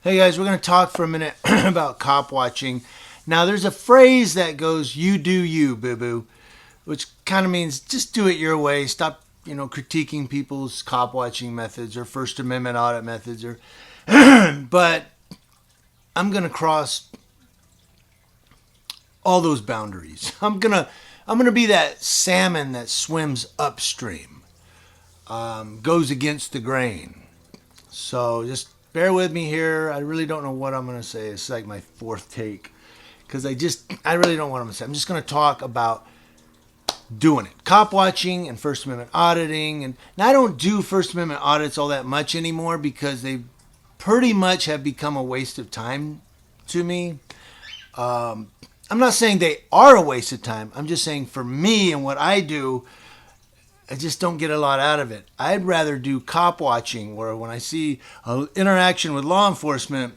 Hey guys, we're going to talk for a minute about cop watching. Now there's a phrase that goes, you do you, boo-boo, which kind of means just do it your way. Stop, critiquing people's cop watching methods or First Amendment audit methods. But I'm going to cross all those boundaries. I'm going to be that salmon that swims upstream, goes against the grain. So just bear with me here. I really don't know what I'm going to say. It's like my fourth take because I really don't know what I'm going to say. I'm just going to talk about doing it. Cop watching and First Amendment auditing. And I don't do First Amendment audits all that much anymore because they pretty much have become a waste of time to me. I'm not saying they are a waste of time. I'm just saying for me and what I do, I just don't get a lot out of it. I'd rather do cop watching where when I see an interaction with law enforcement,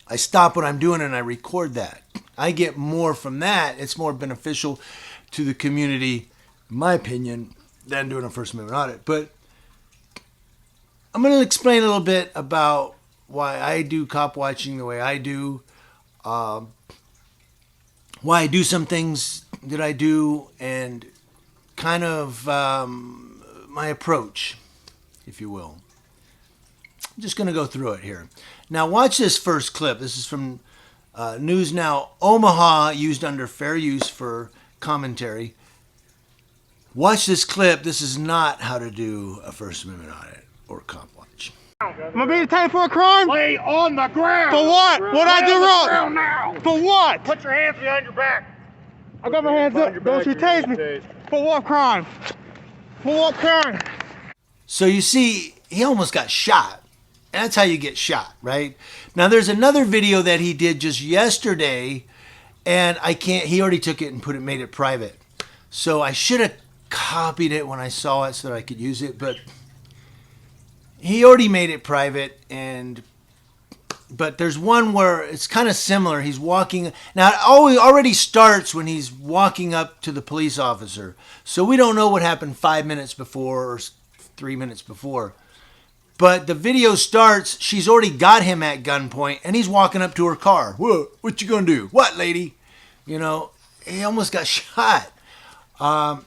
I stop what I'm doing and I record that. I get more from that. It's more beneficial to the community, in my opinion, than doing a First Amendment audit. But I'm going to explain a little bit about why I do cop watching the way I do, why I do some things that I do, and kind of my approach, if you will. I'm just going to go through it here. Now watch this first clip. This is from News Now Omaha, used under fair use for commentary. Watch this clip. This is not how to do a First Amendment audit or cop watch. Am I being detained for a crime? Lay on the ground! For what? What I do wrong? Now. For what? Put your hands behind your back! I got my hands up. Don't you tase me. For what crime? For what crime? So you see, he almost got shot. That's how you get shot, right? Now there's another video that he did just yesterday, and he already took it and made it private. So I should have copied it when I saw it so that I could use it, but he already made it private. But there's one where it's kind of similar. He's walking. Now, it already starts when he's walking up to the police officer. So we don't know what happened 5 minutes before or 3 minutes before. But the video starts, she's already got him at gunpoint, and he's walking up to her car. Whoa, what you gonna do? What, lady? He almost got shot. But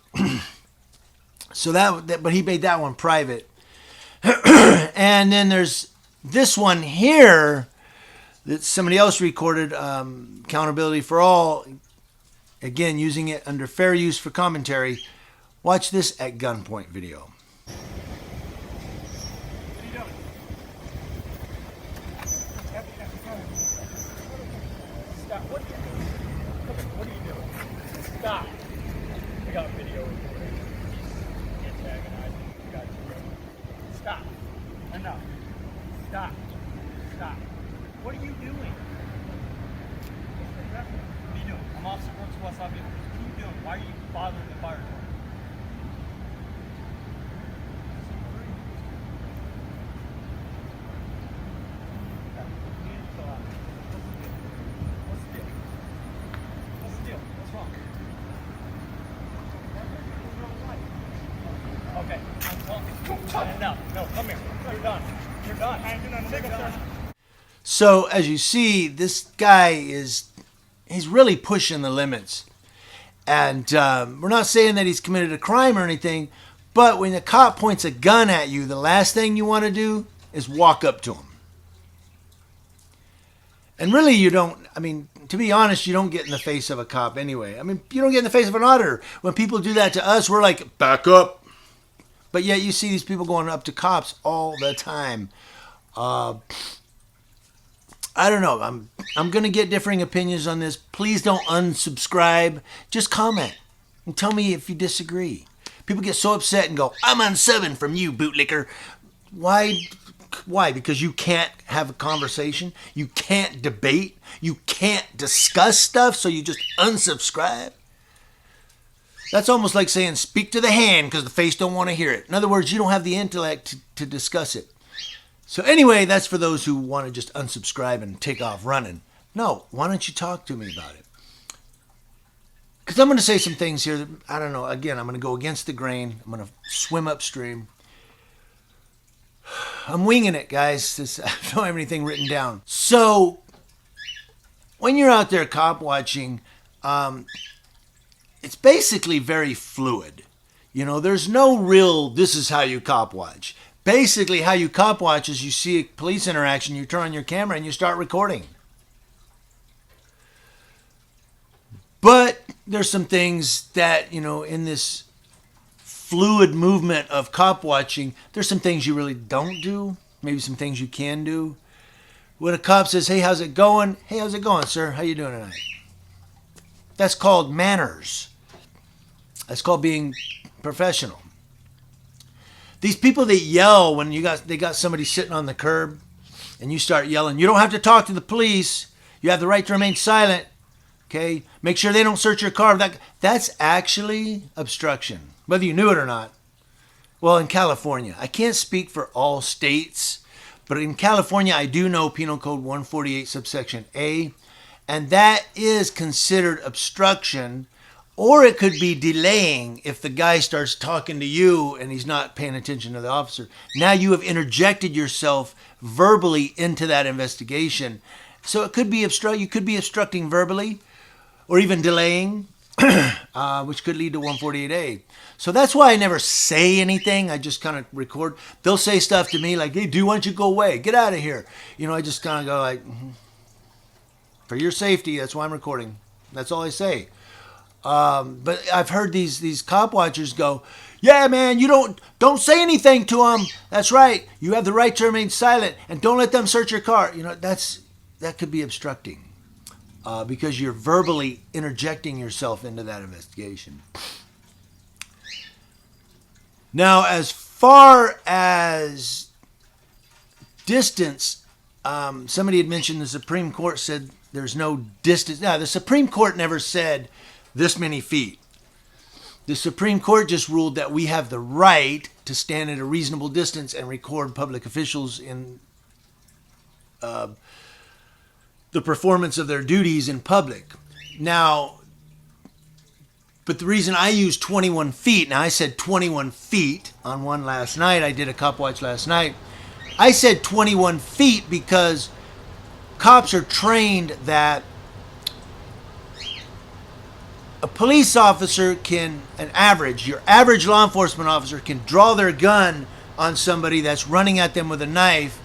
he made that one private. And then there's this one here that somebody else recorded, Accountability for All, again, using it under fair use for commentary. Watch this at gunpoint video. Stop. What are you doing? Stop. I got video recording. He's antagonizing. Got you. Stop. Enough. Stop. Stop. What are you doing? What are you doing? I'm Officer Brooks, West Lafayette. What are you doing? Why are you bothering the fire department? What's the deal? What's wrong? Okay, I'm talking. Enough. No, come here. You're done. You're done. You're done. So as you see, this guy he's really pushing the limits. And we're not saying that he's committed a crime or anything, but when the cop points a gun at you, the last thing you want to do is walk up to him. And really to be honest, you don't get in the face of a cop anyway. You don't get in the face of an auditor. When people do that to us, we're like, back up. But yet you see these people going up to cops all the time. I don't know. I'm going to get differing opinions on this. Please don't unsubscribe. Just comment and tell me if you disagree. People get so upset and go, I'm unsubbing from you, bootlicker. Why? Because you can't have a conversation? You can't debate? You can't discuss stuff, so you just unsubscribe? That's almost like saying speak to the hand because the face don't want to hear it. In other words, you don't have the intellect to discuss it. So anyway, that's for those who want to just unsubscribe and take off running. No, why don't you talk to me about it? Because I'm going to say some things here that, I don't know, again, I'm going to go against the grain. I'm going to swim upstream. I'm winging it, guys. I don't have anything written down. So when you're out there cop watching, it's basically very fluid. You know, there's no real, this is how you cop watch. Basically, how you cop watch is you see a police interaction, you turn on your camera and you start recording. But there's some things that, you know, in this fluid movement of cop watching, there's some things you really don't do. Maybe some things you can do. When a cop says, hey, how's it going? Hey, how's it going, sir? How you doing tonight? That's called manners. That's called being professional. These people that yell when they got somebody sitting on the curb and you start yelling, you don't have to talk to the police. You have the right to remain silent. Okay? Make sure they don't search your car. That's actually obstruction, whether you knew it or not. Well, in California, I can't speak for all states, but in California, I do know Penal Code 148 subsection A, and that is considered obstruction, or it could be delaying if the guy starts talking to you and he's not paying attention to the officer. Now you have interjected yourself verbally into that investigation. So it could be you could be obstructing verbally or even delaying, which could lead to 148A. So that's why I never say anything. I just kind of record. They'll say stuff to me like, hey, dude, why don't you go away? Get out of here. You know, I just kind of go like, for your safety, that's why I'm recording. That's all I say. But I've heard these cop watchers go, yeah, man, you don't say anything to them. That's right. You have the right to remain silent and don't let them search your car. You know, that could be obstructing because you're verbally interjecting yourself into that investigation. Now, as far as distance, somebody had mentioned the Supreme Court said there's no distance. Now, the Supreme Court never said this many feet. The Supreme Court just ruled that we have the right to stand at a reasonable distance and record public officials in the performance of their duties in public. Now, but the reason I use 21 feet, now I said 21 feet on one last night. I did a cop watch last night. I said 21 feet because cops are trained that a police officer your average law enforcement officer can draw their gun on somebody that's running at them with a knife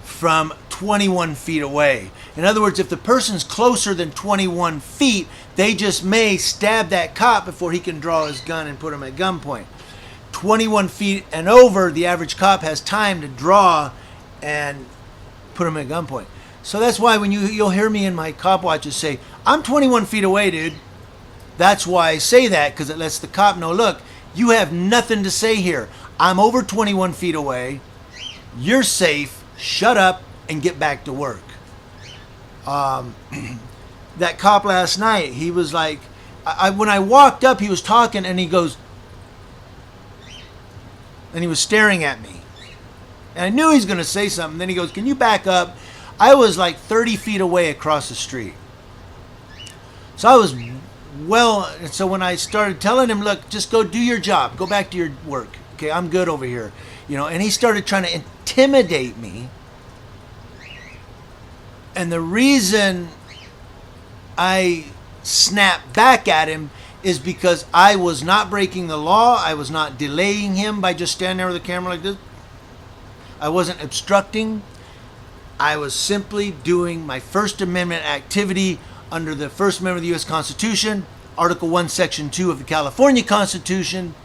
from 21 feet away. In other words, if the person's closer than 21 feet, they just may stab that cop before he can draw his gun and put him at gunpoint. 21 feet and over, the average cop has time to draw and put him at gunpoint. So that's why when you'll hear me in my cop watches say, I'm 21 feet away, dude. That's why I say that, because it lets the cop know, look, you have nothing to say here. I'm over 21 feet away. You're safe. Shut up and get back to work. That cop last night, he was like, when I walked up, he was talking and he goes, and he was staring at me. And I knew he was going to say something. Then he goes, can you back up? I was like 30 feet away across the street. So I was so when I started telling him, look, just go do your job. Go back to your work. Okay, I'm good over here. You know, and he started trying to intimidate me. And the reason I snapped back at him is because I was not breaking the law. I was not delaying him by just standing there with the camera like this. I wasn't obstructing. I was simply doing my First Amendment activity under the First Amendment of the U.S. Constitution, Article 1, Section 2 of the California Constitution,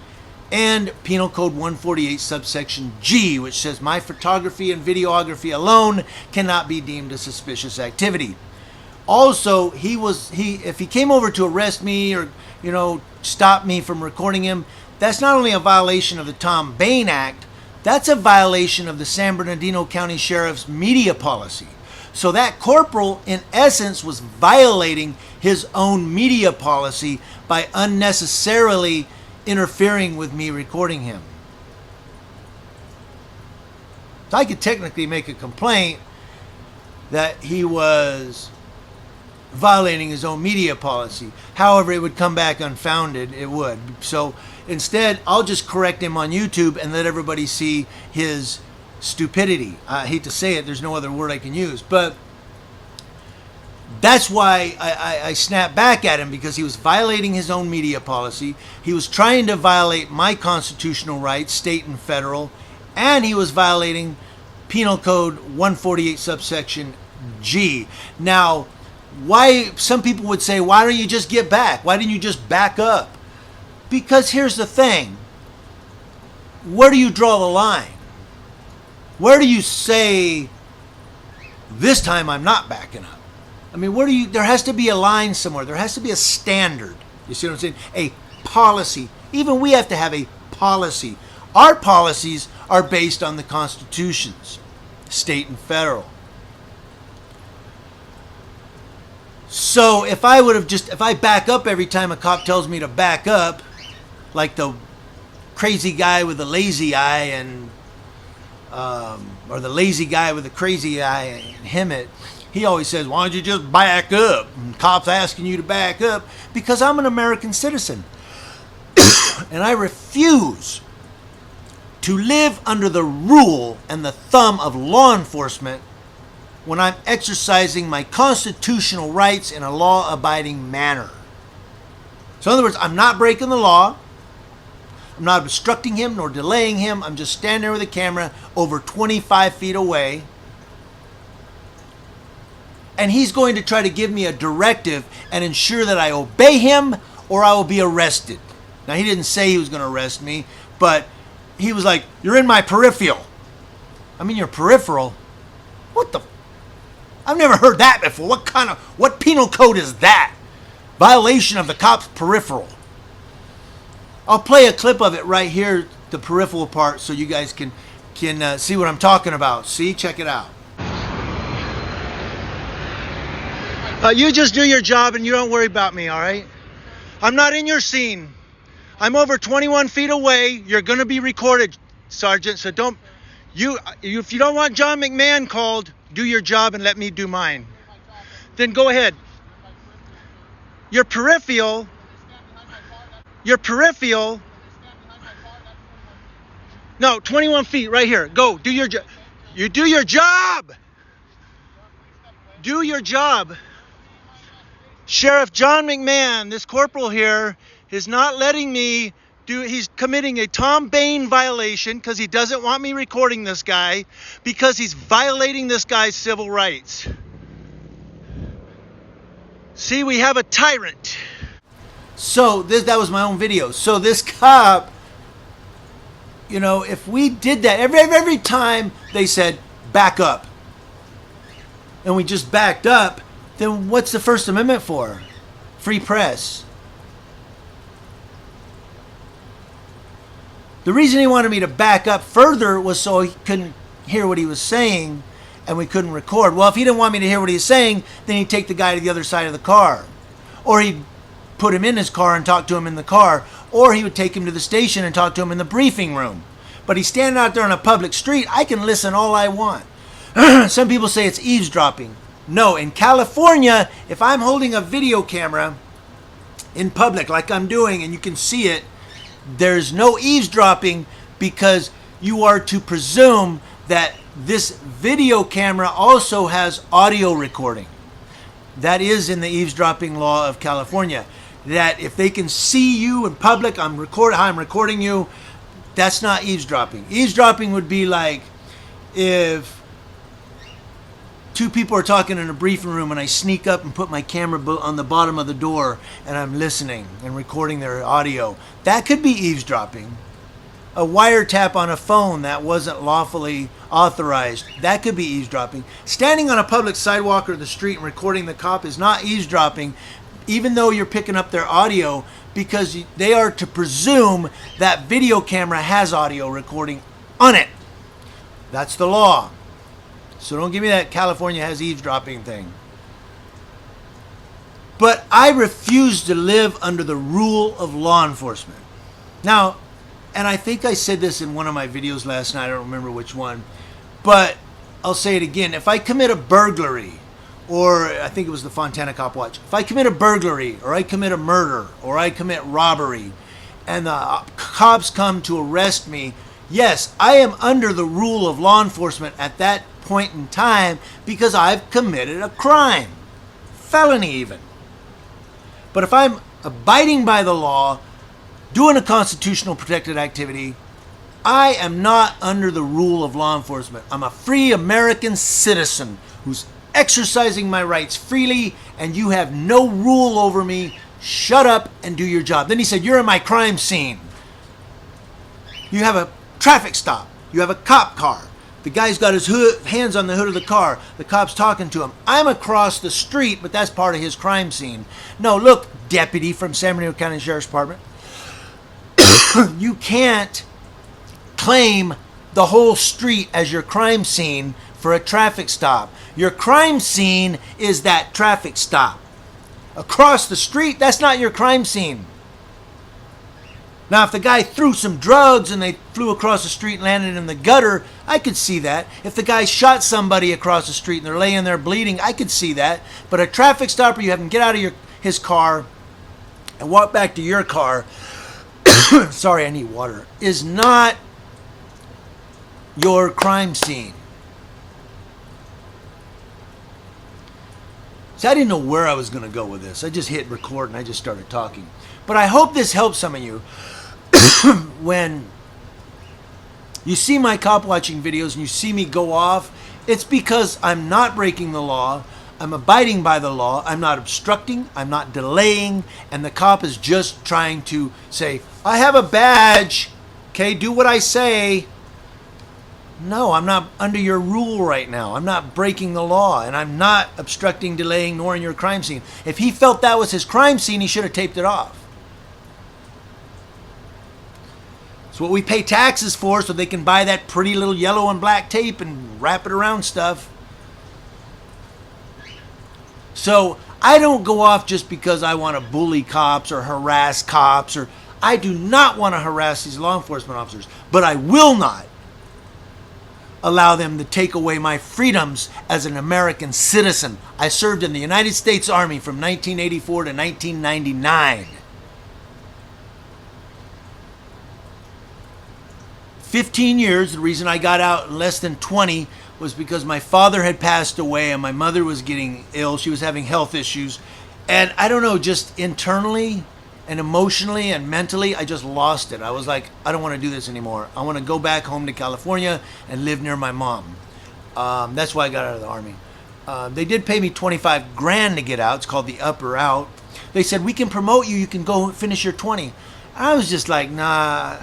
and Penal Code 148, subsection G, which says my photography and videography alone cannot be deemed a suspicious activity. Also, if he came over to arrest me or, you know, stop me from recording him, that's not only a violation of the Tom Bain Act, that's a violation of the San Bernardino County Sheriff's media policy. So that corporal, in essence, was violating his own media policy by unnecessarily interfering with me recording him. So I could technically make a complaint that he was violating his own media policy. However, it would come back unfounded. It would. So instead, I'll just correct him on YouTube and let everybody see his stupidity. I hate to say it, there's no other word I can use, but that's why I snapped back at him, because he was violating his own media policy. He was trying to violate my constitutional rights, state and federal, and he was violating Penal Code 148 subsection G. Now, why some people would say, why don't you just get back? Why didn't you just back up? Because here's the thing. Where do you draw the line? Where do you say, this time I'm not backing up? I mean, there has to be a line somewhere. There has to be a standard. You see what I'm saying? A policy. Even we have to have a policy. Our policies are based on the constitutions, state and federal. So if I back up every time a cop tells me to back up, like the crazy guy with the lazy eye or the lazy guy with the crazy eye, Hemet, he always says, why don't you just back up? And cops asking you to back up, because I'm an American citizen. And I refuse to live under the rule and the thumb of law enforcement when I'm exercising my constitutional rights in a law-abiding manner. So in other words, I'm not breaking the law. I'm not obstructing him nor delaying him. I'm just standing there with a camera over 25 feet away. And he's going to try to give me a directive and ensure that I obey him or I will be arrested. Now, he didn't say he was going to arrest me, but he was like, you're in my peripheral. I mean, your peripheral? What the? I've never heard that before. What penal code is that? Violation of the cop's peripheral. I'll play a clip of it right here, the peripheral part, so you guys can see what I'm talking about. See? Check it out. You just do your job and you don't worry about me, all right? I'm not in your scene. I'm over 21 feet away. You're going to be recorded, Sergeant, so if you don't want John McMahon called, do your job and let me do mine. Then go ahead. Your peripheral. No, 21 feet right here. Go, do your job. You do your job. Do your job. Sheriff John McMahon, this corporal here, is not letting me he's committing a Tom Bain violation because he doesn't want me recording this guy, because he's violating this guy's civil rights. See, we have a tyrant. So that was my own video. So this cop, if we did that, every time they said, back up, and we just backed up, then what's the First Amendment for? Free press. The reason he wanted me to back up further was so he couldn't hear what he was saying and we couldn't record. Well, if he didn't want me to hear what he was saying, then he'd take the guy to the other side of the car. Or he'd put him in his car and talk to him in the car. Or he would take him to the station and talk to him in the briefing room. But he's standing out there on a public street. I can listen all I want. Some people say it's eavesdropping. No, in California, if I'm holding a video camera in public like I'm doing and you can see it, there's no eavesdropping, because you are to presume that this video camera also has audio recording. That is in the eavesdropping law of California. That if they can see you in public, how I'm recording you, that's not eavesdropping. Eavesdropping would be like if two people are talking in a briefing room and I sneak up and put my camera on the bottom of the door and I'm listening and recording their audio. That could be eavesdropping. A wiretap on a phone that wasn't lawfully authorized, that could be eavesdropping. Standing on a public sidewalk or the street and recording the cop is not eavesdropping, even though you're picking up their audio, because they are to presume that video camera has audio recording on it. That's the law. So don't give me that California has eavesdropping thing. But I refuse to live under the rule of law enforcement. Now, and I think I said this in one of my videos last night, I don't remember which one, but I'll say it again. If I commit a burglary, or I think it was the Fontana Copwatch, if I commit a burglary, or I commit a murder, or I commit robbery, and the cops come to arrest me, Yes, I am under the rule of law enforcement at that point in time because I've committed a crime. Felony even. But if I'm abiding by the law, doing a constitutional protected activity, I am not under the rule of law enforcement. I'm a free American citizen who's exercising my rights freely, and you have no rule over me. Shut up and do your job. Then he said, you're in my crime scene. You have a traffic stop. You have a cop car. The guy's got his hands on the hood of the car. The cop's talking to him. I'm across the street, but that's part of his crime scene. No, look, deputy from San Bernardino County Sheriff's Department. You can't claim the whole street as your crime scene for a traffic stop. Your crime scene is that traffic stop. Across the street, that's not your crime scene. Now, if the guy threw some drugs and they flew across the street and landed in the gutter, I could see that. If the guy shot somebody across the street and they're laying there bleeding, I could see that. But a traffic stop where you have him get out of his car and walk back to your car, sorry, I need water, is not your crime scene. So I didn't know where I was going to go with this. I just hit record and I just started talking. But I hope this helps some of you. When you see my cop watching videos and you see me go off, it's because I'm not breaking the law. I'm abiding by the law. I'm not obstructing. I'm not delaying. And the cop is just trying to say, I have a badge. Okay, do what I say. No, I'm not under your rule right now. I'm not breaking the law. And I'm not obstructing, delaying, nor in your crime scene. If he felt that was his crime scene, he should have taped it off. It's what we pay taxes for, so they can buy that pretty little yellow and black tape and wrap it around stuff. So I don't go off just because I want to bully cops or harass cops, or I do not want to harass these law enforcement officers, but I will not allow them to take away my freedoms as an American citizen. I served in the United States Army from 1984 to 1999. 15 years. The reason I got out in less than 20 was because my father had passed away and my mother was getting ill. She was having health issues. And I don't know, just internally and emotionally and mentally, I just lost it. I was like, I don't want to do this anymore. I want to go back home to California and live near my mom. That's why I got out of the Army. They did pay me $25,000 to get out. It's called the up or out. They said, we can promote you. You can go finish your 20. I was just like, nah,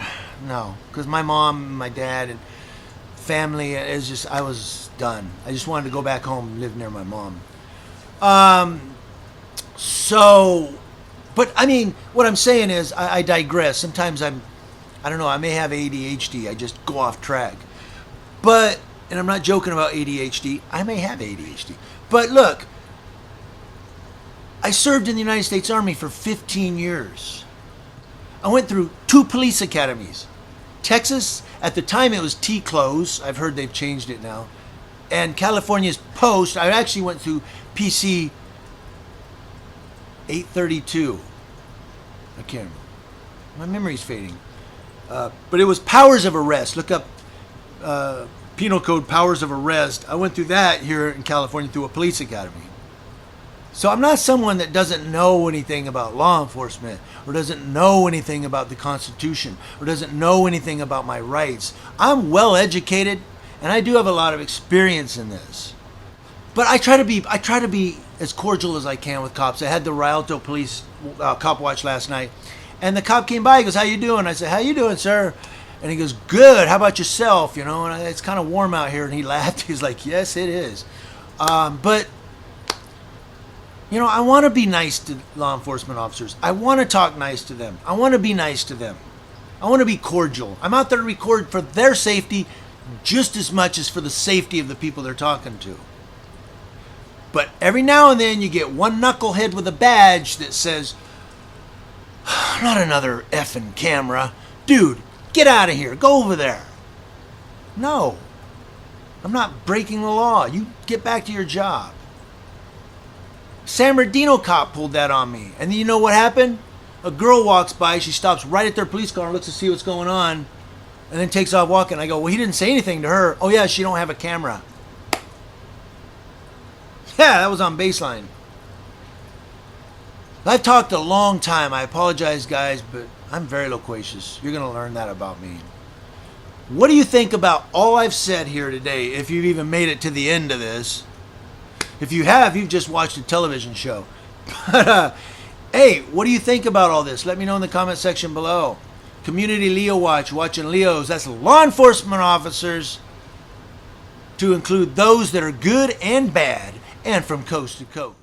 no. Because my mom, my dad, and family, is just, I was done. I just wanted to go back home and live near my mom. But I mean, what I'm saying is, I digress. Sometimes I don't know, I may have ADHD. I just go off track. But, and I'm not joking about ADHD, I may have ADHD. But look, I served in the United States Army for 15 years. I went through 2 police academies. Texas, at the time it was T-Close. I've heard they've changed it now. And California's Post. I actually went through PC 832. I can't remember. My memory's fading. But it was powers of arrest. Look up Penal Code powers of arrest. I went through that here in California through a police academy. So I'm not someone that doesn't know anything about law enforcement, or doesn't know anything about the Constitution, or doesn't know anything about my rights. I'm well educated, and I do have a lot of experience in this. But I try to be as cordial as I can with cops. I had the Rialto Police Copwatch last night, and the cop came by. He goes, "How you doing?" I said, "How you doing, sir?" And he goes, "Good. How about yourself?" You know, and it's kind of warm out here. And he laughed. He's like, "Yes, it is." But you know, I want to be nice to law enforcement officers. I want to talk nice to them. I want to be nice to them. I want to be cordial. I'm out there to record for their safety just as much as for the safety of the people they're talking to. But every now and then you get one knucklehead with a badge that says, "Not another effing camera. Dude, get out of here. Go over there." No. I'm not breaking the law. You get back to your job. San Bernardino cop pulled that on me. And then you know what happened? A girl walks by. She stops right at their police car and looks to see what's going on. And then takes off walking. I go, well, he didn't say anything to her. Oh, yeah, she don't have a camera. Yeah, that was on baseline. I've talked a long time. I apologize, guys, but I'm very loquacious. You're going to learn that about me. What do you think about all I've said here today, if you've even made it to the end of this? If you have, you've just watched a television show. But, hey, what do you think about all this? Let me know in the comment section below. Community Leo Watch, watching Leos. That's law enforcement officers, to include those that are good and bad, and from coast to coast.